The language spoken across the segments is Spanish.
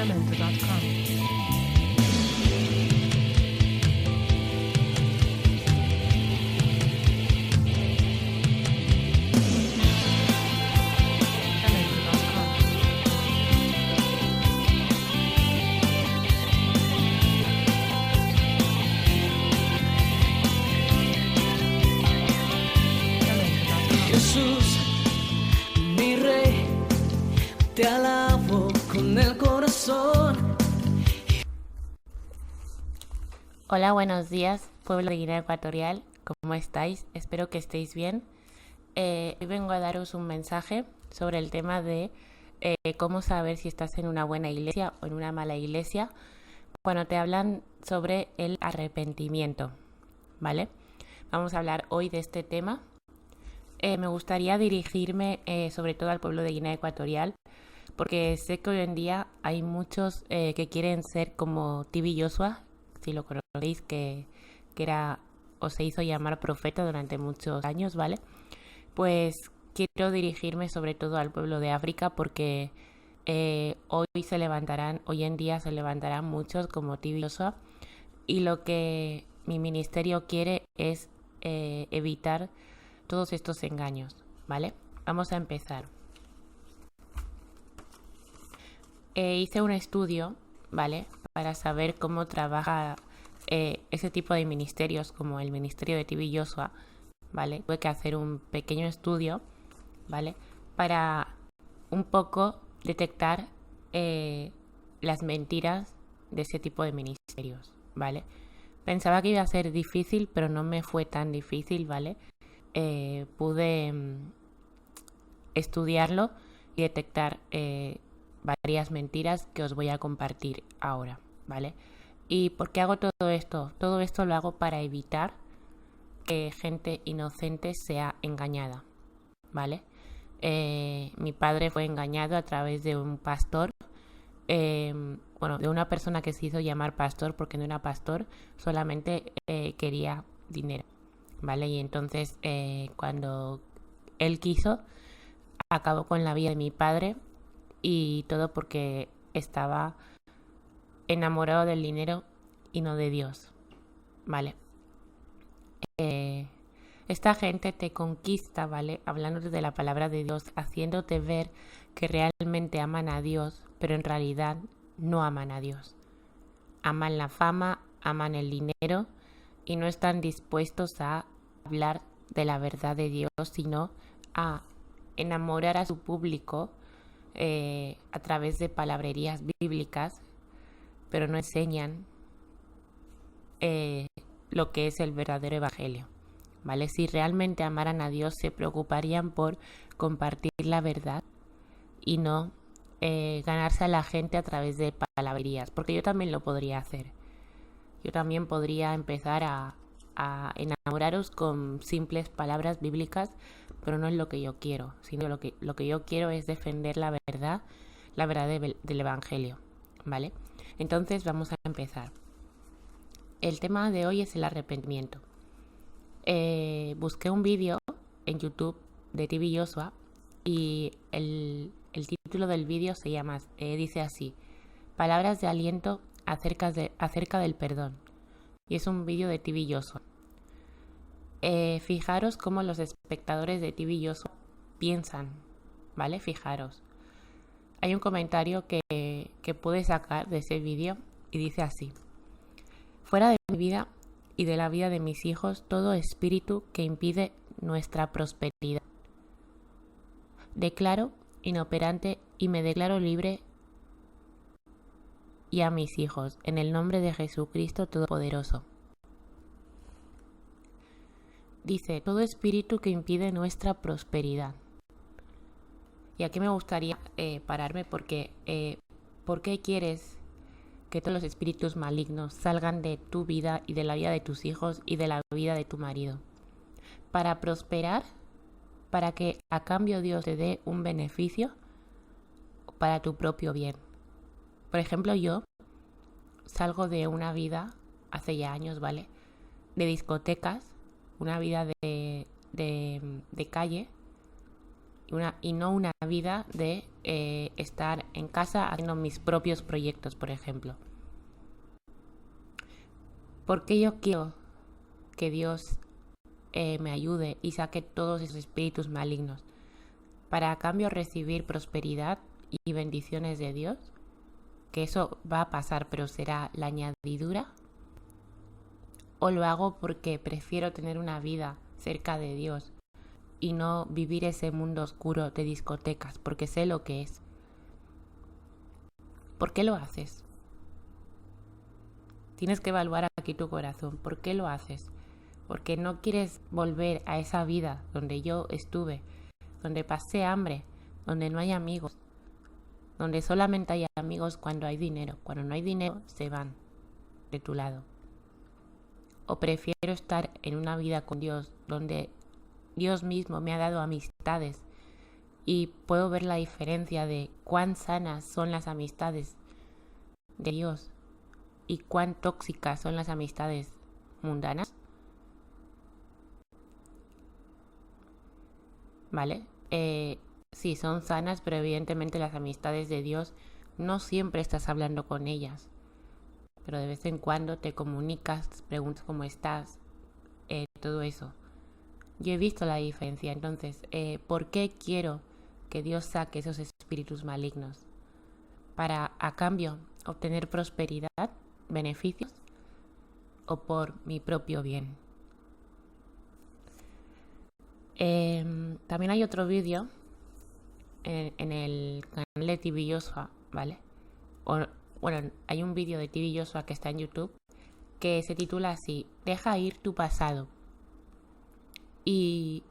Elemento.com. Jesús, mi rey, te alabo con el corazón. Hola, buenos días, pueblo de Guinea Ecuatorial, ¿cómo estáis? Espero que estéis bien. Hoy vengo a daros un mensaje sobre el tema de cómo saber si estás en una buena iglesia o en una mala iglesia cuando te hablan sobre el arrepentimiento, ¿vale? Vamos a hablar hoy de este tema. Me gustaría dirigirme sobre todo al pueblo de Guinea Ecuatorial, porque sé que hoy en día hay muchos que quieren ser como Tibi Joshua, si lo conocéis, que era o se hizo llamar profeta durante muchos años, ¿vale? Pues quiero dirigirme sobre todo al pueblo de África porque hoy en día se levantarán muchos como Tibi Joshua, y lo que mi ministerio quiere es evitar todos estos engaños, ¿vale? Vamos a empezar. Hice un estudio, ¿vale? Para saber cómo trabaja ese tipo de ministerios como el ministerio de Tibi Joshua, ¿vale? Tuve que hacer un pequeño estudio, ¿vale? Para un poco detectar las mentiras de ese tipo de ministerios, ¿vale? Pensaba que iba a ser difícil, pero no me fue tan difícil, ¿vale? Pude estudiarlo y detectar varias mentiras que os voy a compartir ahora, ¿vale? ¿Y por qué hago todo esto? Todo esto lo hago para evitar que gente inocente sea engañada, ¿vale? Mi padre fue engañado a través de un pastor, de una persona que se hizo llamar pastor porque no era pastor, solamente quería dinero, ¿vale? Y entonces cuando él quiso, acabó con la vida de mi padre, y todo porque estaba enamorado del dinero y no de Dios, ¿vale? Esta gente te conquista, ¿vale? Hablándote de la palabra de Dios, haciéndote ver que realmente aman a Dios, pero en realidad no aman a Dios. Aman la fama, aman el dinero y no están dispuestos a hablar de la verdad de Dios, sino a enamorar a su público a través de palabrerías bíblicas, pero no enseñan lo que es el verdadero evangelio, ¿vale? Si realmente amaran a Dios, se preocuparían por compartir la verdad y no ganarse a la gente a través de palabrerías, porque yo también lo podría hacer. Yo también podría empezar a enamoraros con simples palabras bíblicas, pero no es lo que yo quiero, sino lo que yo quiero es defender la verdad del evangelio, ¿vale? Entonces vamos a empezar. El tema de hoy es el arrepentimiento. Busqué un vídeo en YouTube de Tibi Joshua y el título del vídeo dice así: palabras de aliento acerca del perdón. Y es un vídeo de Tibi Joshua. Fijaros cómo los espectadores de Tibi Joshua piensan, ¿vale? Fijaros. Hay un comentario que pude sacar de ese vídeo y dice así: fuera de mi vida y de la vida de mis hijos, todo espíritu que impide nuestra prosperidad. Declaro inoperante y me declaro libre y a mis hijos, en el nombre de Jesucristo Todopoderoso. Dice, todo espíritu que impide nuestra prosperidad. Y aquí me gustaría pararme porque ¿por qué quieres que todos los espíritus malignos salgan de tu vida y de la vida de tus hijos y de la vida de tu marido? Para prosperar, para que a cambio Dios te dé un beneficio para tu propio bien. Por ejemplo, yo salgo de una vida, hace ya años, ¿vale?, de discotecas, una vida de calle, y no una vida de estar en casa haciendo mis propios proyectos, por ejemplo. ¿Por qué yo quiero que Dios me ayude y saque todos esos espíritus malignos? Para a cambio recibir prosperidad y bendiciones de Dios, que eso va a pasar, pero será la añadidura. ¿O lo hago porque prefiero tener una vida cerca de Dios y no vivir ese mundo oscuro de discotecas, porque sé lo que es? ¿Por qué lo haces? Tienes que evaluar aquí tu corazón. ¿Por qué lo haces? Porque no quieres volver a esa vida donde yo estuve, donde pasé hambre, donde no hay amigos, donde solamente hay amigos cuando hay dinero. Cuando no hay dinero, se van de tu lado. O prefiero estar en una vida con Dios, donde Dios mismo me ha dado amistades y puedo ver la diferencia de cuán sanas son las amistades de Dios y cuán tóxicas son las amistades mundanas. ¿Vale? Sí, son sanas, pero evidentemente las amistades de Dios no siempre estás hablando con ellas, pero de vez en cuando te comunicas, preguntas cómo estás, todo eso. Yo he visto la diferencia. Entonces, ¿por qué quiero que Dios saque esos espíritus malignos? Para, a cambio, obtener prosperidad, beneficios, o por mi propio bien. También hay otro vídeo en el canal de TV Joshua, ¿vale? Bueno, hay un vídeo de TV Joshua que está en YouTube que se titula así: deja ir tu pasado. Y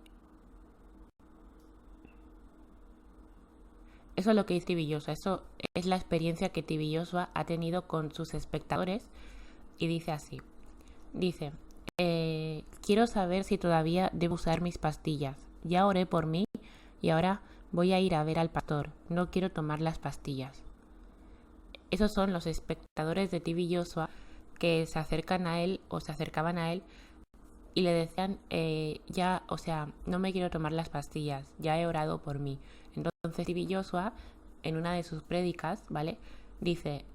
eso es lo que dice TV Joshua. Eso es la experiencia que TV Joshua ha tenido con sus espectadores. Y dice así. Dice: quiero saber si todavía debo usar mis pastillas. Ya oré por mí y ahora voy a ir a ver al pastor. No quiero tomar las pastillas. Esos son los espectadores de TV Joshua que se acercan a él o se acercaban a él y le decían, no me quiero tomar las pastillas, ya he orado por mí. Entonces TV Joshua, en una de sus prédicas, ¿vale? Dice,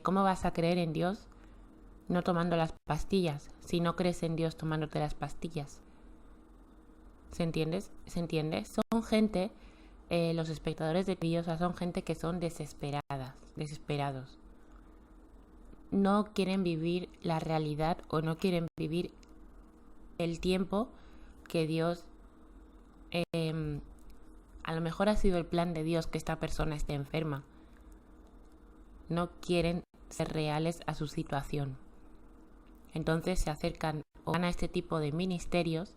¿cómo vas a creer en Dios no tomando las pastillas? Si no crees en Dios tomándote las pastillas. ¿Se entiende? Son gente, los espectadores de TV Joshua son gente que son desesperados. No quieren vivir la realidad o no quieren vivir el tiempo que Dios, a lo mejor ha sido el plan de Dios que esta persona esté enferma. No quieren ser reales a su situación. Entonces se acercan o van a este tipo de ministerios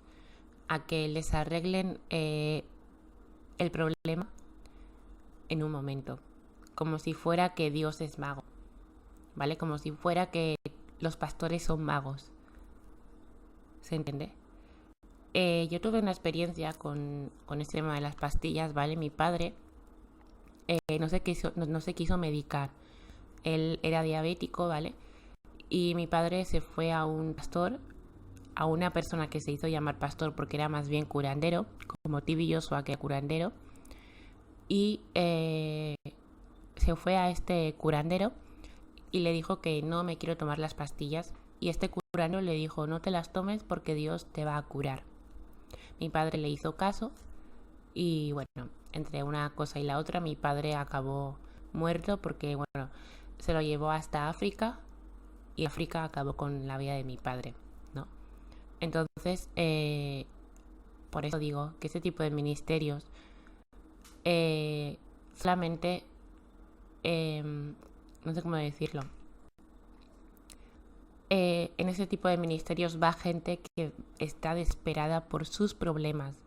a que les arreglen el problema en un momento, como si fuera que Dios es mago, ¿vale? Como si fuera que los pastores son magos. ¿Se entiende? Yo tuve una experiencia con este tema de las pastillas, ¿vale? Mi padre no se quiso medicar. Él era diabético, ¿vale? Y mi padre se fue a un pastor, a una persona que se hizo llamar pastor porque era más bien curandero, como TV Joshua, que era curandero. Y se fue a este curandero y le dijo que no me quiero tomar las pastillas. Y este curandero le dijo, no te las tomes porque Dios te va a curar. Mi padre le hizo caso y bueno, entre una cosa y la otra mi padre acabó muerto porque bueno, se lo llevó hasta África y África acabó con la vida de mi padre, ¿no? Entonces, por eso digo que ese tipo de ministerios solamente, no sé cómo decirlo, en ese tipo de ministerios va gente que está desesperada por sus problemas.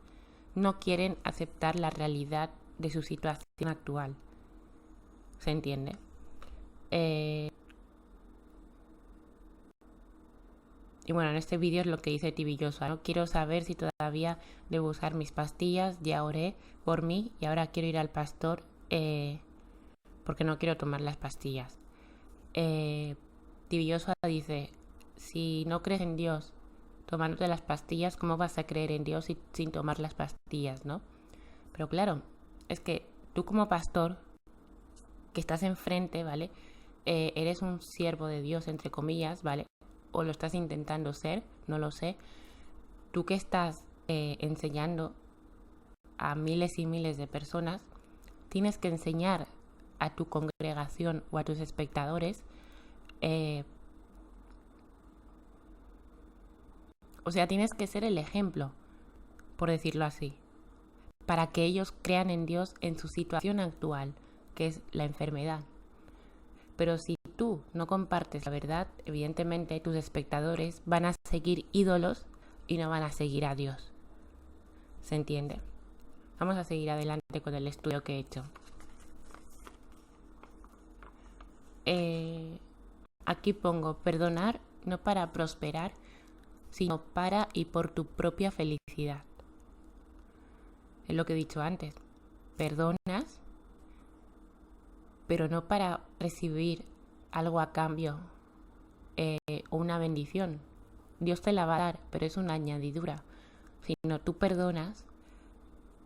No quieren aceptar la realidad de su situación actual. ¿Se entiende? Y bueno, en este vídeo es lo que dice TV Joshua, ¿no? Quiero saber si todavía debo usar mis pastillas. Ya oré por mí y ahora quiero ir al pastor porque no quiero tomar las pastillas. TV Joshua dice, si no crees en Dios tomándote las pastillas, ¿cómo vas a creer en Dios sin tomar las pastillas, no? Pero claro, es que tú como pastor, que estás enfrente, ¿vale? Eres un siervo de Dios, entre comillas, ¿vale? O lo estás intentando ser, no lo sé. Tú que estás enseñando a miles y miles de personas, tienes que enseñar a tu congregación o a tus espectadores, o sea, tienes que ser el ejemplo, por decirlo así, para que ellos crean en Dios en su situación actual, que es la enfermedad. Pero si tú no compartes la verdad, evidentemente tus espectadores van a seguir ídolos y no van a seguir a Dios. ¿Se entiende? Vamos a seguir adelante con el estudio que he hecho. Aquí pongo perdonar no para prosperar, sino para y por tu propia felicidad. Es lo que he dicho antes. Perdonas, pero no para recibir algo a cambio o una bendición. Dios te la va a dar, pero es una añadidura. Sino tú perdonas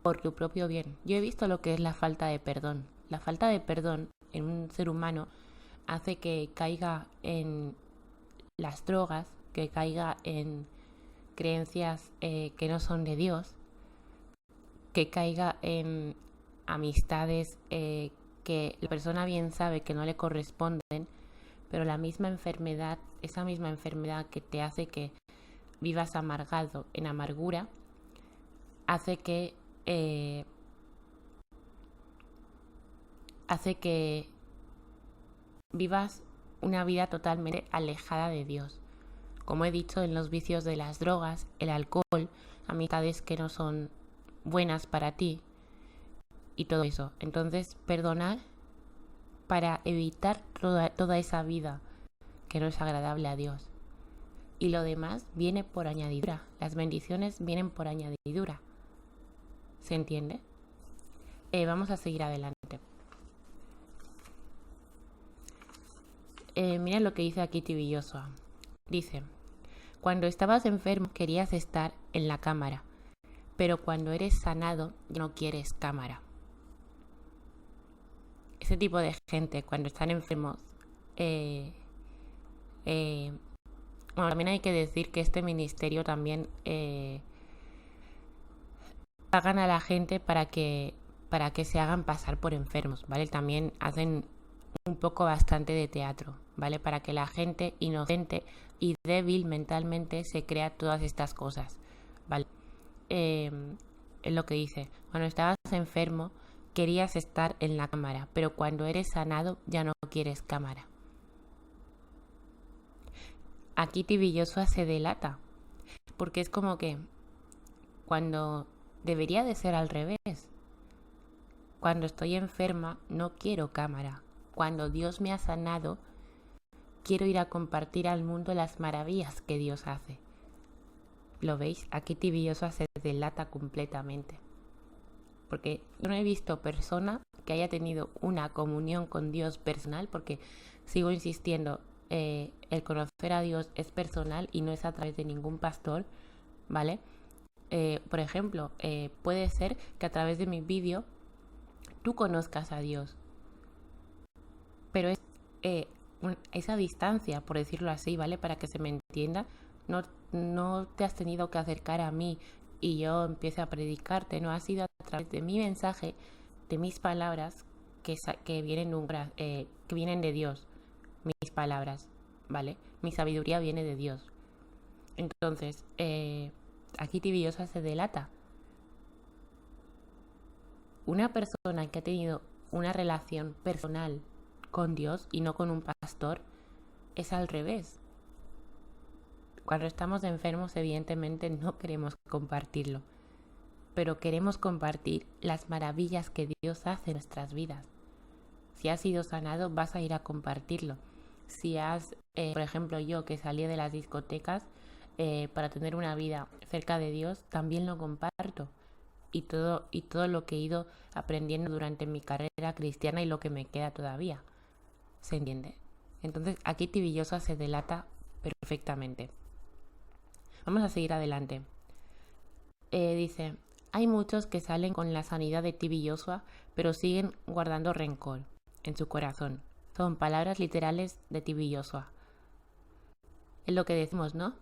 por tu propio bien. Yo he visto lo que es la falta de perdón. La falta de perdón en un ser humano hace que caiga en las drogas, que caiga en creencias que no son de Dios, que caiga en amistades que la persona bien sabe que no le corresponden, pero la misma enfermedad, esa misma enfermedad que te hace que vivas amargado en amargura, hace que vivas una vida totalmente alejada de Dios. Como he dicho, en los vicios de las drogas, el alcohol, amistades que no son buenas para ti y todo eso. Entonces, perdonar para evitar toda esa vida que no es agradable a Dios. Y lo demás viene por añadidura. Las bendiciones vienen por añadidura. ¿Se entiende? Vamos a seguir adelante. Mira lo que dice aquí Tibilloso. Dice: cuando estabas enfermo querías estar en la cámara, pero cuando eres sanado ya no quieres cámara. Ese tipo de gente, cuando están enfermos, bueno, también hay que decir que este ministerio también pagan a la gente para que se hagan pasar por enfermos, ¿vale? También hacen un poco bastante de teatro, ¿vale? Para que la gente inocente y débil mentalmente se crea todas estas cosas, ¿vale? Es lo que dice: cuando estabas enfermo querías estar en la cámara, pero cuando eres sanado ya no quieres cámara. Aquí Tibilloso se delata, porque es como que cuando debería de ser al revés. Cuando estoy enferma no quiero cámara. Cuando Dios me ha sanado, quiero ir a compartir al mundo las maravillas que Dios hace. ¿Lo veis? Aquí Tibilloso se delata completamente. Porque yo no he visto persona que haya tenido una comunión con Dios personal, porque sigo insistiendo, el conocer a Dios es personal y no es a través de ningún pastor, ¿vale? Por ejemplo, puede ser que a través de mi vídeo tú conozcas a Dios, pero es esa distancia, por decirlo así, ¿vale? Para que se me entienda, no te has tenido que acercar a mí y yo empiece a predicarte, no ha sido a través de mi mensaje, de mis palabras que vienen de Dios, mis palabras, ¿vale? Mi sabiduría viene de Dios. Entonces, aquí Tibillosa se delata. Una persona que ha tenido una relación personal con Dios y no con un pastor es al revés. Cuando estamos enfermos, evidentemente no queremos compartirlo, pero queremos compartir las maravillas que Dios hace en nuestras vidas. Si has sido sanado, vas a ir a compartirlo. Si por ejemplo, yo que salí de las discotecas para tener una vida cerca de Dios, también lo comparto. Y todo lo que he ido aprendiendo durante mi carrera cristiana y lo que me queda todavía. ¿Se entiende? Entonces, aquí Tibillosa se delata perfectamente. Vamos a seguir adelante. Dice, hay muchos que salen con la sanidad de T.B. Joshua, pero siguen guardando rencor en su corazón. Son palabras literales de T.B. Joshua. Es lo que decimos, ¿no?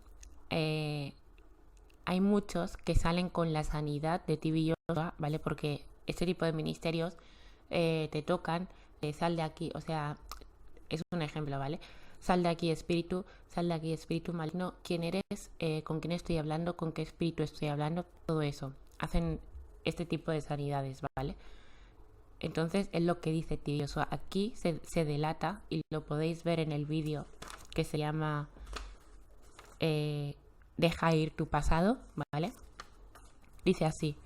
Hay muchos que salen con la sanidad de T.B. Joshua, ¿vale? Porque este tipo de ministerios te tocan, sal de aquí, o sea, es un ejemplo, ¿vale? Sal de aquí espíritu maligno, quién eres, con quién estoy hablando, con qué espíritu estoy hablando, todo eso. Hacen este tipo de sanidades, ¿vale? Entonces es lo que dice T.B. Joshua. Aquí se delata, y lo podéis ver en el vídeo que se llama Deja ir tu pasado, ¿vale? Dice así.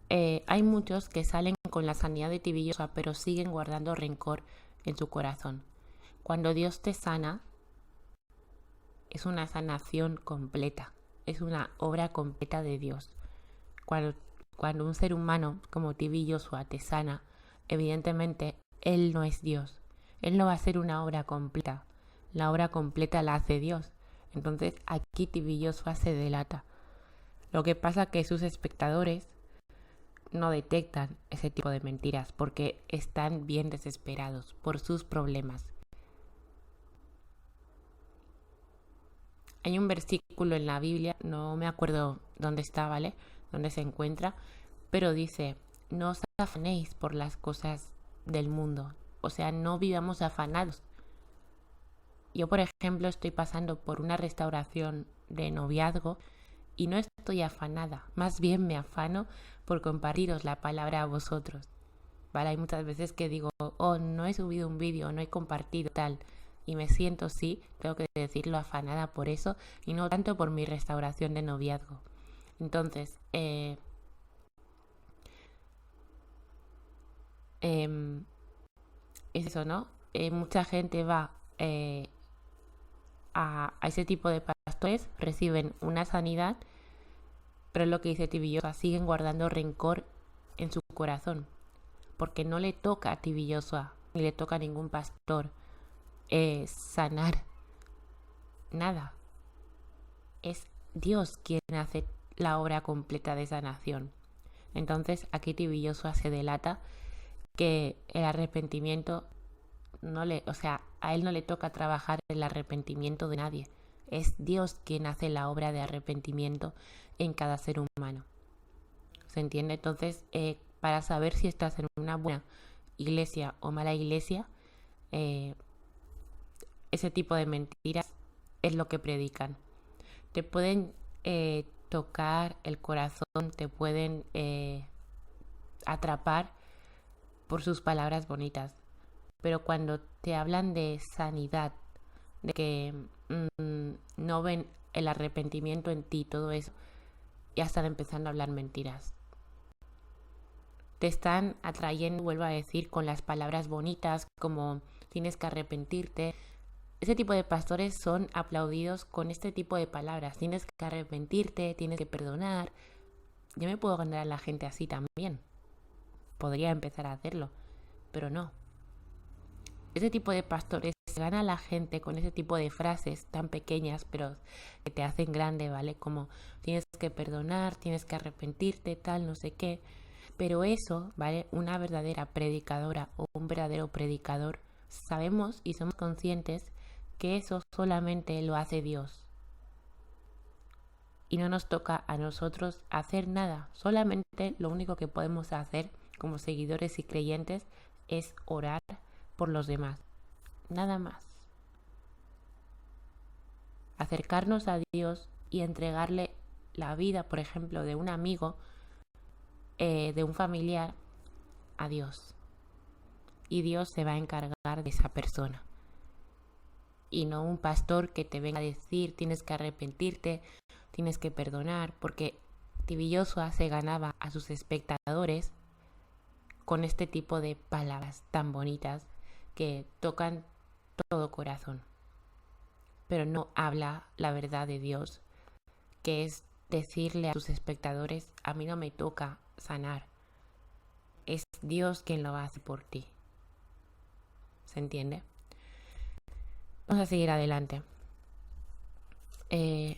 Hay muchos que salen con la sanidad de T.B. Joshua, pero siguen guardando rencor en su corazón. Cuando Dios te sana, es una sanación completa, es una obra completa de Dios. Cuando un ser humano como T.B. Joshua te sana, evidentemente Él no es Dios. Él no va a hacer una obra completa. La obra completa la hace Dios. Entonces aquí T.B. Joshua se delata. Lo que pasa es que sus espectadores no detectan ese tipo de mentiras porque están bien desesperados por sus problemas. Hay un versículo en la Biblia, no me acuerdo dónde está, ¿vale? Dónde se encuentra, pero dice, no os afanéis por las cosas del mundo. O sea, no vivamos afanados. Yo, por ejemplo, estoy pasando por una restauración de noviazgo y no estoy afanada. Más bien me afano por compartiros la palabra a vosotros. ¿Vale? Hay muchas veces que digo, oh, no he subido un vídeo, no he compartido tal. Y me siento, sí, tengo que decirlo, afanada por eso y no tanto por mi restauración de noviazgo. Entonces, es eso, ¿no? Mucha gente va a ese tipo de pastores, reciben una sanidad, pero es lo que dice T.B. Joshua, siguen guardando rencor en su corazón, porque no le toca a T.B. Joshua, ni le toca a ningún pastor sanar nada. Es Dios quien hace la obra completa de sanación. Entonces aquí T.B. Joshua se delata que el arrepentimiento a él no le toca trabajar el arrepentimiento de nadie. Es Dios quien hace la obra de arrepentimiento en cada ser humano. ¿Se entiende? Entonces, para saber si estás en una buena iglesia o mala iglesia, ese tipo de mentiras es lo que predican. Te pueden tocar el corazón, te pueden atrapar por sus palabras bonitas, pero cuando te hablan de sanidad, de que no ven el arrepentimiento en ti, todo eso, ya están empezando a hablar mentiras. Te están atrayendo, vuelvo a decir, con las palabras bonitas, como tienes que arrepentirte. Ese tipo de pastores son aplaudidos con este tipo de palabras. Tienes que arrepentirte, tienes que perdonar. Yo me puedo ganar a la gente así también. Podría empezar a hacerlo, pero no. Ese tipo de pastores se gana a la gente con ese tipo de frases tan pequeñas, pero que te hacen grande, ¿vale? Como tienes que perdonar, tienes que arrepentirte, tal, no sé qué. Pero eso, ¿vale? Una verdadera predicadora o un verdadero predicador, sabemos y somos conscientes que eso solamente lo hace Dios. Y no nos toca a nosotros hacer nada. Solamente lo único que podemos hacer como seguidores y creyentes es orar por los demás. Nada más. Acercarnos a Dios y entregarle la vida, por ejemplo, de un amigo, de un familiar, a Dios. Y Dios se va a encargar de esa persona. Y no un pastor que te venga a decir tienes que arrepentirte, tienes que perdonar, porque T.B. Joshua se ganaba a sus espectadores con este tipo de palabras tan bonitas que tocan todo corazón. Pero no habla la verdad de Dios, que es decirle a sus espectadores, a mí no me toca sanar, es Dios quien lo hace por ti. ¿Se entiende? Vamos a seguir adelante.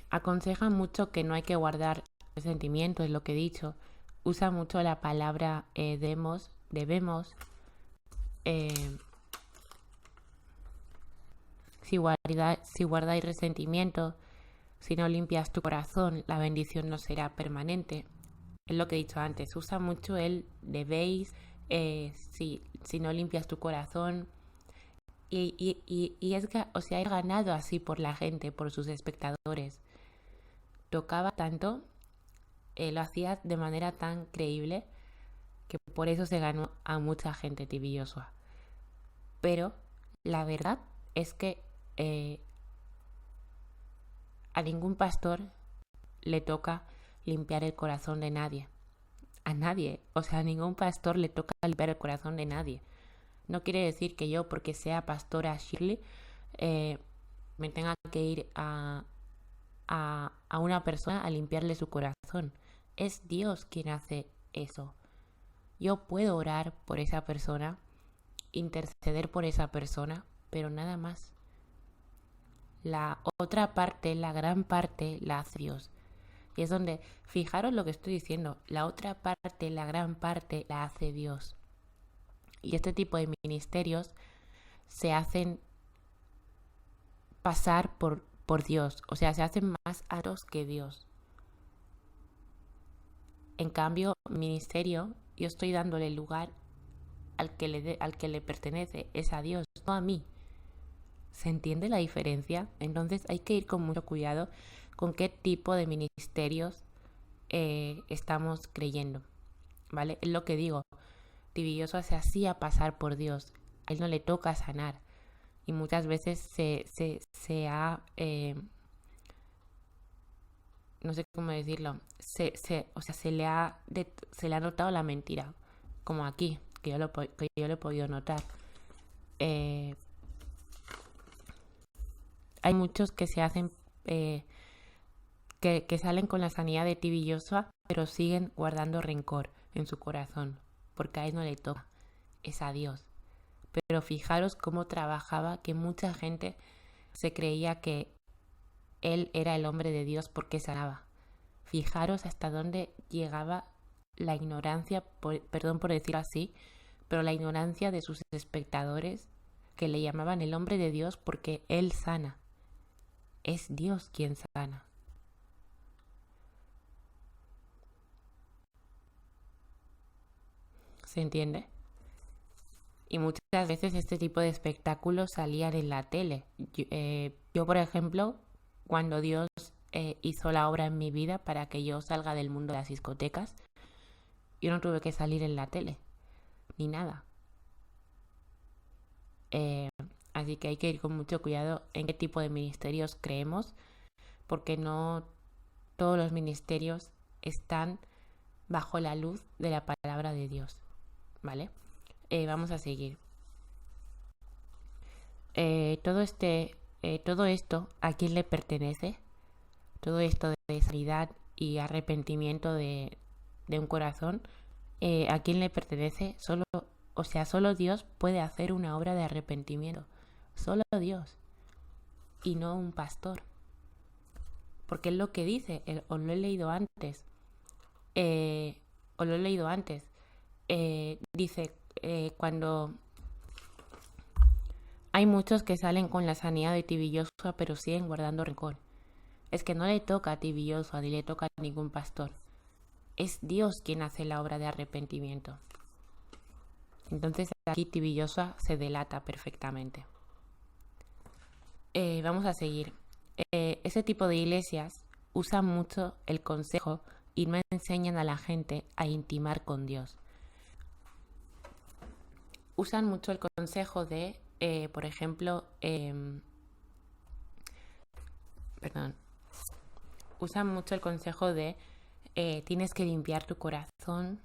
Aconseja mucho que no hay que guardar sentimientos, es lo que he dicho. Usa mucho la palabra debemos. eh, si guardáis resentimiento, si no limpias tu corazón, la bendición no será permanente. Es lo que he dicho antes. Usa mucho el debéis, si no limpias tu corazón. Y es ganado así por la gente, por sus espectadores. Tocaba tanto, lo hacía de manera tan creíble que por eso se ganó a mucha gente TV Joshua. Pero la verdad es que a ningún pastor le toca limpiar el corazón de nadie. A nadie. O sea, a ningún pastor le toca limpiar el corazón de nadie. No quiere decir que yo, porque sea pastora Shirley, me tenga que ir a una persona a limpiarle su corazón. Es Dios quien hace eso. Yo puedo orar por esa persona, interceder por esa persona, pero nada más. La otra parte, la gran parte, la hace Dios. Y es donde, fijaros lo que estoy diciendo, la otra parte, la gran parte, la hace Dios. Y este tipo de ministerios se hacen pasar por Dios, o sea, se hacen más altos que Dios. En cambio, ministerio, yo estoy dándole el lugar al que le pertenece, es a Dios, no a mí. ¿Se entiende la diferencia? Entonces hay que ir con mucho cuidado con qué tipo de ministerios estamos creyendo, ¿vale? Es lo que digo, Tibilloso se hacía pasar por Dios, a él no le toca sanar y muchas veces se ha, no sé cómo decirlo, o sea, se le ha notado la mentira, como aquí, que yo lo he podido notar. Hay muchos que se hacen, que salen con la sanidad de TV Joshua, pero siguen guardando rencor en su corazón, porque a él no le toca, es a Dios. Pero fijaros cómo trabajaba, que mucha gente se creía que él era el hombre de Dios porque sanaba. Fijaros hasta dónde llegaba la ignorancia, perdón por decirlo así, pero la ignorancia de sus espectadores, que le llamaban el hombre de Dios porque él sana. Es Dios quien sana. ¿Se entiende? Y muchas veces este tipo de espectáculos salían en la tele. Yo, por ejemplo, cuando Dios hizo la obra en mi vida para que yo salga del mundo de las discotecas, yo no tuve que salir en la tele, ni nada. Así que hay que ir con mucho cuidado en qué tipo de ministerios creemos, porque no todos los ministerios están bajo la luz de la palabra de Dios, ¿vale? Vamos a seguir. Todo esto, ¿a quién le pertenece? Todo esto de sanidad y arrepentimiento de un corazón, ¿a quién le pertenece? Solo Dios puede hacer una obra de arrepentimiento. Solo Dios. Y no un pastor. Porque es lo que dice, os lo he leído antes. Dice, cuando hay muchos que salen con la sanidad de Tibillosa, pero siguen guardando rencor. Es que no le toca a Tibillosa ni le toca a ningún pastor. Es Dios quien hace la obra de arrepentimiento. Entonces aquí Tibillosa se delata perfectamente. Vamos a seguir. Ese tipo de iglesias usan mucho el consejo y no enseñan a la gente a intimar con Dios. Usan mucho el consejo de, por ejemplo, usan mucho el consejo de tienes que limpiar tu corazón,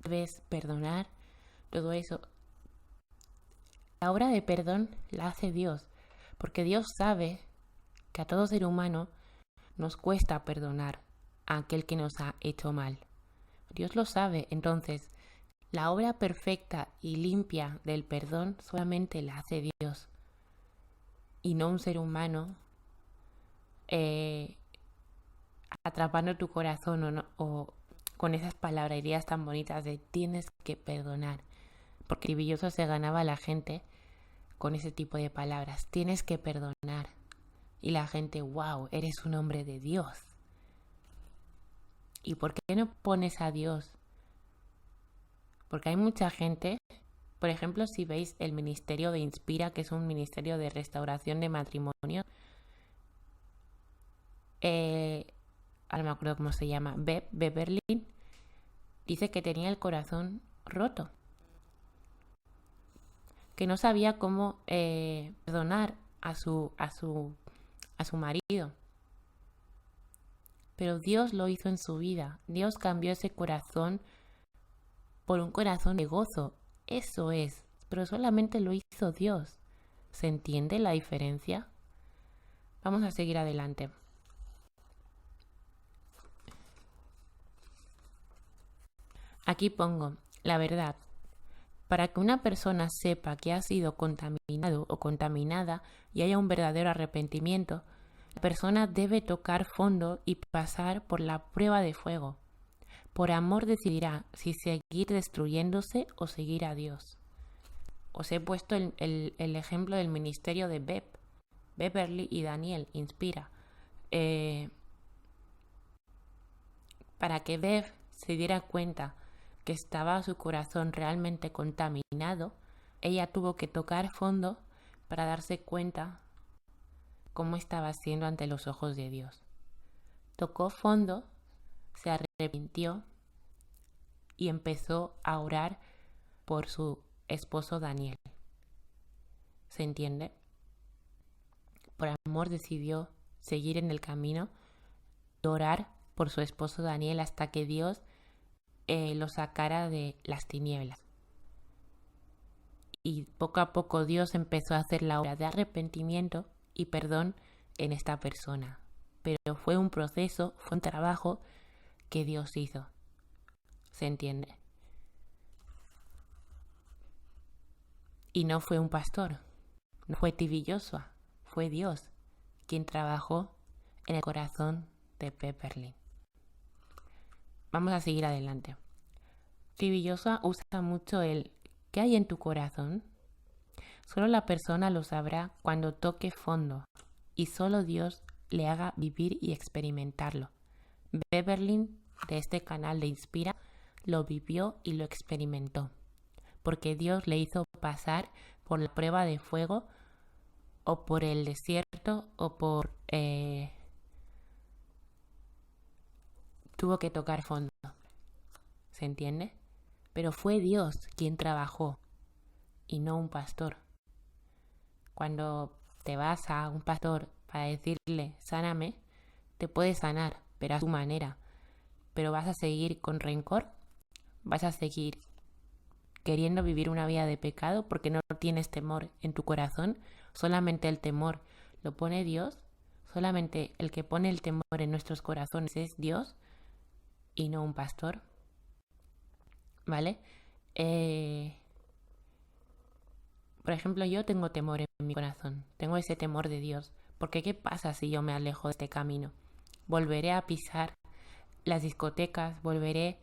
debes perdonar, todo eso. La obra de perdón la hace Dios, porque Dios sabe que a todo ser humano nos cuesta perdonar a aquel que nos ha hecho mal. Dios lo sabe, entonces la obra perfecta y limpia del perdón solamente la hace Dios y no un ser humano atrapando tu corazón o con esas palabrerías tan bonitas de tienes que perdonar. Porque Trivilloso se ganaba a la gente con ese tipo de palabras. Tienes que perdonar. Y la gente, wow, eres un hombre de Dios. ¿Y por qué no pones a Dios? Porque hay mucha gente, por ejemplo, si veis el ministerio de Inspira, que es un ministerio de restauración de matrimonio, ahora me acuerdo cómo se llama, Beverly, dice que tenía el corazón roto, que no sabía cómo perdonar a su marido. Pero Dios lo hizo en su vida. Dios cambió ese corazón por un corazón de gozo. Eso es. Pero solamente lo hizo Dios. ¿Se entiende la diferencia? Vamos a seguir adelante. Aquí pongo la verdad. Para que una persona sepa que ha sido contaminado o contaminada y haya un verdadero arrepentimiento, la persona debe tocar fondo y pasar por la prueba de fuego. Por amor decidirá si seguir destruyéndose o seguir a Dios. Os he puesto el ejemplo del ministerio de Beverly y Daniel, Inspira. Para que Bev se diera cuenta que estaba su corazón realmente contaminado, ella tuvo que tocar fondo para darse cuenta cómo estaba siendo ante los ojos de Dios. Tocó fondo, se arrepintió y empezó a orar por su esposo Daniel. ¿Se entiende? Por amor decidió seguir en el camino y orar por su esposo Daniel hasta que Dios lo sacara de las tinieblas. Y poco a poco Dios empezó a hacer la obra de arrepentimiento y perdón en esta persona. Pero fue un proceso, fue un trabajo que Dios hizo. ¿Se entiende? Y no fue un pastor, no fue Trivilloso, fue Dios quien trabajó en el corazón de Beverly. Vamos a seguir adelante. Trivilloso usa mucho el ¿qué hay en tu corazón? Solo la persona lo sabrá cuando toque fondo y solo Dios le haga vivir y experimentarlo. Beverly de este canal de Inspira lo vivió y lo experimentó, porque Dios le hizo pasar por la prueba de fuego o por el desierto o por... tuvo que tocar fondo. ¿Se entiende? Pero fue Dios quien trabajó y no un pastor. Cuando te vas a un pastor para decirle, sáname, te puede sanar, pero a su manera. Pero vas a seguir con rencor, vas a seguir queriendo vivir una vida de pecado porque no tienes temor en tu corazón. Solamente el temor lo pone Dios. Solamente el que pone el temor en nuestros corazones es Dios y no un pastor. ¿Vale? Por ejemplo, yo tengo temor en mi corazón. Tengo ese temor de Dios. Porque ¿qué pasa si yo me alejo de este camino? Volveré a pisar las discotecas, volveré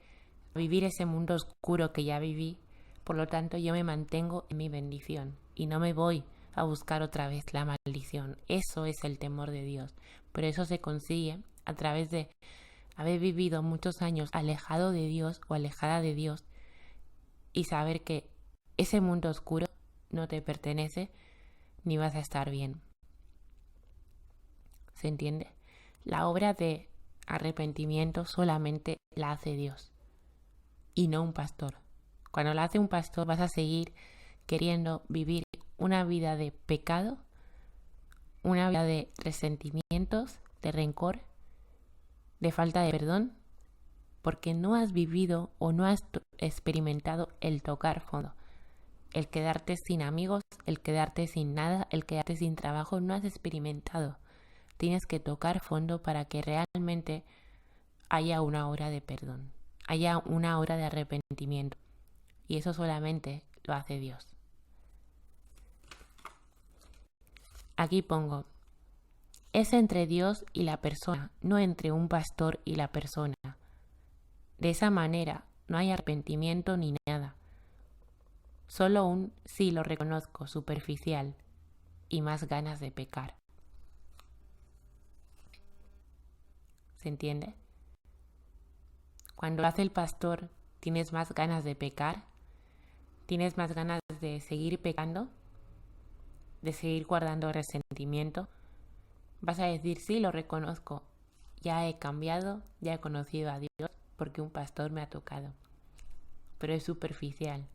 a vivir ese mundo oscuro que ya viví. Por lo tanto, yo me mantengo en mi bendición y no me voy a buscar otra vez la maldición. Eso es el temor de Dios. Pero eso se consigue a través de haber vivido muchos años alejado de Dios o alejada de Dios y saber que ese mundo oscuro no te pertenece ni vas a estar bien. ¿Se entiende? La obra de arrepentimiento solamente la hace Dios y no un pastor. Cuando la hace un pastor vas a seguir queriendo vivir una vida de pecado, una vida de resentimientos, de rencor, de falta de perdón, porque no has vivido o no has experimentado el tocar fondo. El quedarte sin amigos, el quedarte sin nada, el quedarte sin trabajo, no has experimentado. Tienes que tocar fondo para que realmente haya una hora de perdón, haya una hora de arrepentimiento. Y eso solamente lo hace Dios. Aquí pongo, es entre Dios y la persona, no entre un pastor y la persona. De esa manera no hay arrepentimiento ni nada. Solo un sí lo reconozco superficial y más ganas de pecar. ¿Se entiende? Cuando lo hace el pastor, tienes más ganas de pecar, tienes más ganas de seguir pecando, de seguir guardando resentimiento. Vas a decir, sí, lo reconozco, ya he cambiado, ya he conocido a Dios porque un pastor me ha tocado. Pero es superficial,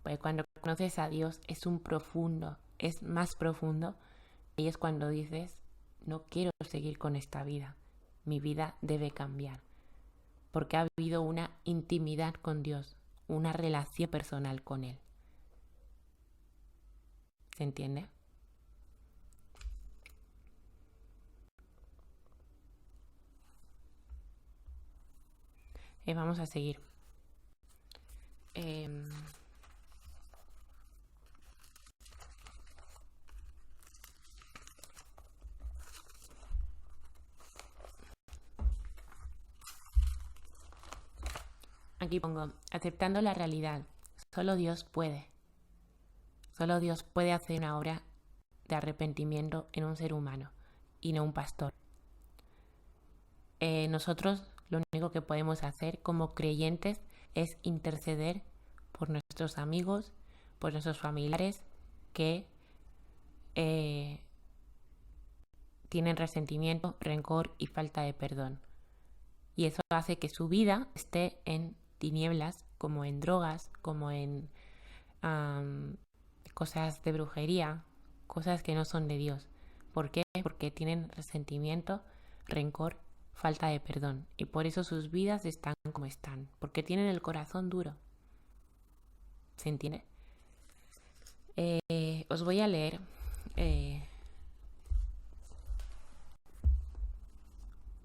porque cuando conoces a Dios es más profundo, y es cuando dices, no quiero seguir con esta vida, mi vida debe cambiar, porque ha habido una intimidad con Dios, una relación personal con Él. ¿Se entiende? Vamos a seguir. Aquí pongo, aceptando la realidad, solo Dios puede. Solo Dios puede hacer una obra de arrepentimiento en un ser humano y no un pastor. Nosotros lo único que podemos hacer como creyentes es interceder por nuestros amigos, por nuestros familiares que tienen resentimiento, rencor y falta de perdón. Y eso hace que su vida esté en tinieblas, como en drogas, como en cosas de brujería, cosas que no son de Dios. ¿Por qué? Porque tienen resentimiento, rencor, falta de perdón. Y por eso sus vidas están como están. Porque tienen el corazón duro. ¿Se entiende? Os voy a leer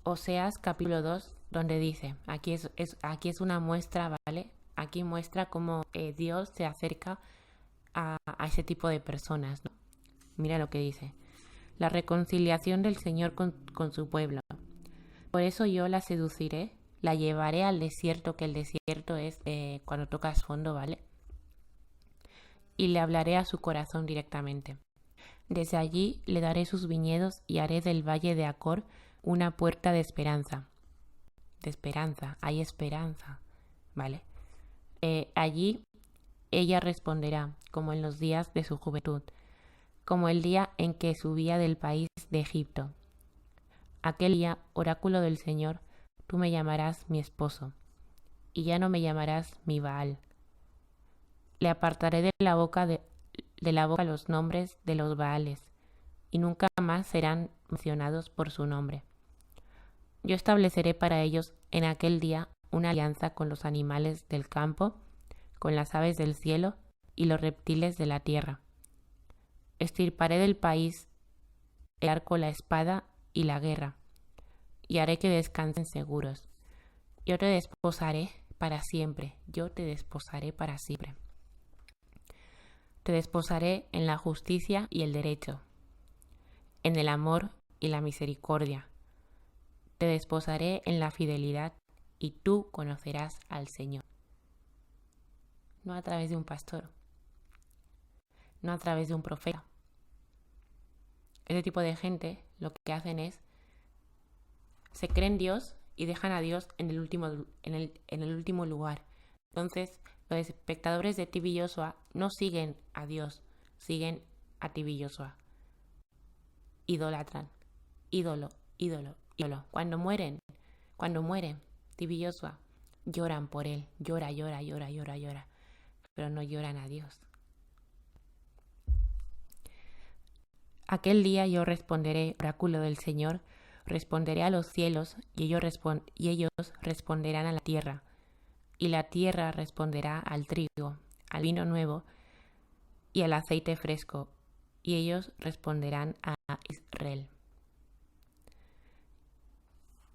Oseas capítulo 2, donde dice, aquí es una muestra, ¿vale? Aquí muestra cómo Dios se acerca a ese tipo de personas, ¿no? Mira lo que dice. La reconciliación del Señor con su pueblo. Por eso yo la seduciré, la llevaré al desierto, que el desierto es cuando tocas fondo, ¿vale? Y le hablaré a su corazón directamente. Desde allí le daré sus viñedos y haré del valle de Acor una puerta de esperanza. De esperanza, hay esperanza, ¿vale? Allí ella responderá, como en los días de su juventud, como el día en que subía del país de Egipto. Aquel día, oráculo del Señor, tú me llamarás mi esposo, y ya no me llamarás mi Baal. Le apartaré de la boca los nombres de los Baales, y nunca más serán mencionados por su nombre. Yo estableceré para ellos en aquel día una alianza con los animales del campo, con las aves del cielo y los reptiles de la tierra. Extirparé del país el arco, la espada y la guerra, y haré que descansen seguros. Yo te desposaré para siempre, yo te desposaré para siempre. Te desposaré en la justicia y el derecho, en el amor y la misericordia. Te desposaré en la fidelidad y tú conocerás al Señor. No a través de un pastor, no a través de un profeta. Ese tipo de gente lo que hacen es, se creen Dios y dejan a Dios en el último lugar. Entonces, los espectadores de TV Joshua no siguen a Dios, siguen a TV Joshua. Idolatran, ídolo. Cuando muere TV Joshua, lloran por él, llora, pero no lloran a Dios. Aquel día yo responderé, oráculo del Señor, responderé a los cielos y ellos responderán a la tierra, y la tierra responderá al trigo, al vino nuevo y al aceite fresco, y ellos responderán a Israel.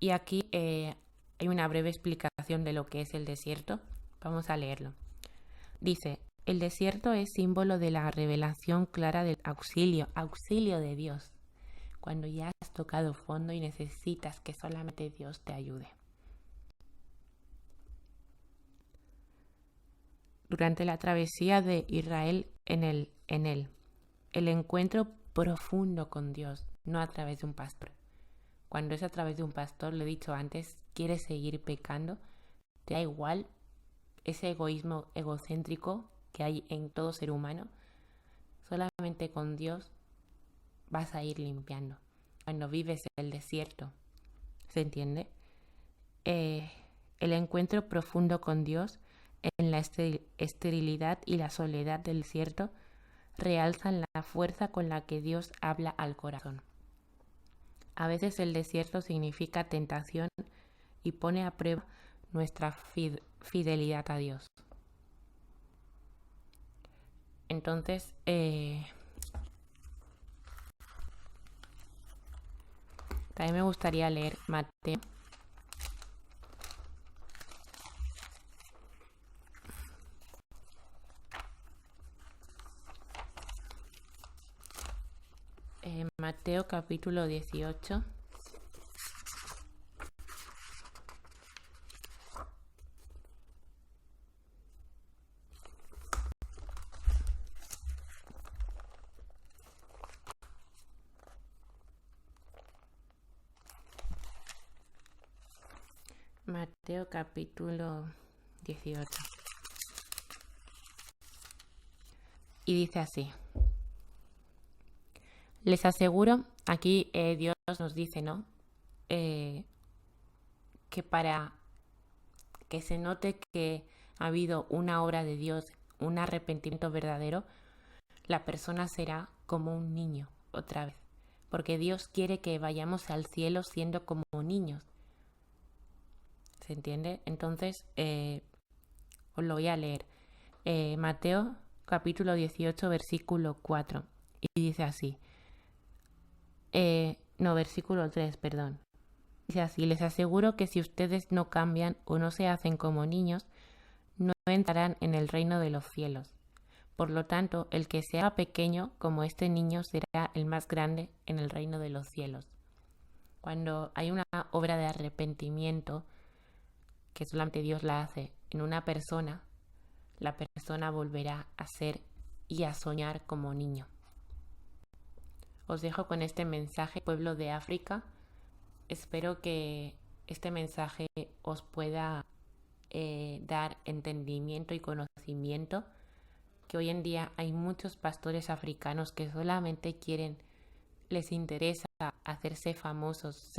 Y aquí hay una breve explicación de lo que es el desierto. Vamos a leerlo. Dice, el desierto es símbolo de la revelación clara del auxilio de Dios. cuando ya has tocado fondo y necesitas que solamente Dios te ayude. Durante la travesía de Israel el encuentro profundo con Dios, no a través de un pastor. Cuando es a través de un pastor, lo he dicho antes, quieres seguir pecando, te da igual ese egoísmo egocéntrico que hay en todo ser humano. Solamente con Dios vas a ir limpiando. Cuando vives el desierto, ¿se entiende? El encuentro profundo con Dios en la esterilidad y la soledad del desierto realzan la fuerza con la que Dios habla al corazón. A veces el desierto significa tentación y pone a prueba nuestra fidelidad a Dios. Entonces, también me gustaría leer Mateo. Mateo capítulo 18. Mateo capítulo 18. Y dice así. Les aseguro, aquí Dios nos dice, ¿no? Que para que se note que ha habido una obra de Dios, un arrepentimiento verdadero, la persona será como un niño otra vez. Porque Dios quiere que vayamos al cielo siendo como niños. ¿Se entiende? Entonces, os lo voy a leer. Mateo capítulo 18, versículo 4. Y dice así. Versículo 3, perdón. Dice así, les aseguro que si ustedes no cambian o no se hacen como niños, no entrarán en el reino de los cielos. Por lo tanto, el que se haga pequeño como este niño será el más grande en el reino de los cielos. Cuando hay una obra de arrepentimiento, que solamente Dios la hace en una persona, la persona volverá a ser y a soñar como niño. Os dejo con este mensaje, pueblo de África. Espero que este mensaje os pueda dar entendimiento y conocimiento, que hoy en día hay muchos pastores africanos que solamente les interesa hacerse famosos,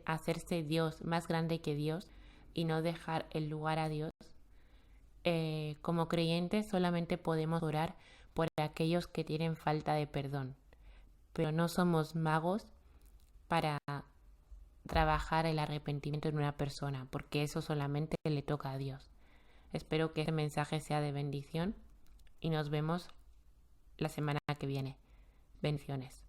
hacerse Dios, más grande que Dios, y no dejar el lugar a Dios. Como creyentes solamente podemos orar por aquellos que tienen falta de perdón, pero no somos magos para trabajar el arrepentimiento en una persona, porque eso solamente le toca a Dios. Espero que este mensaje sea de bendición y nos vemos la semana que viene. Bendiciones.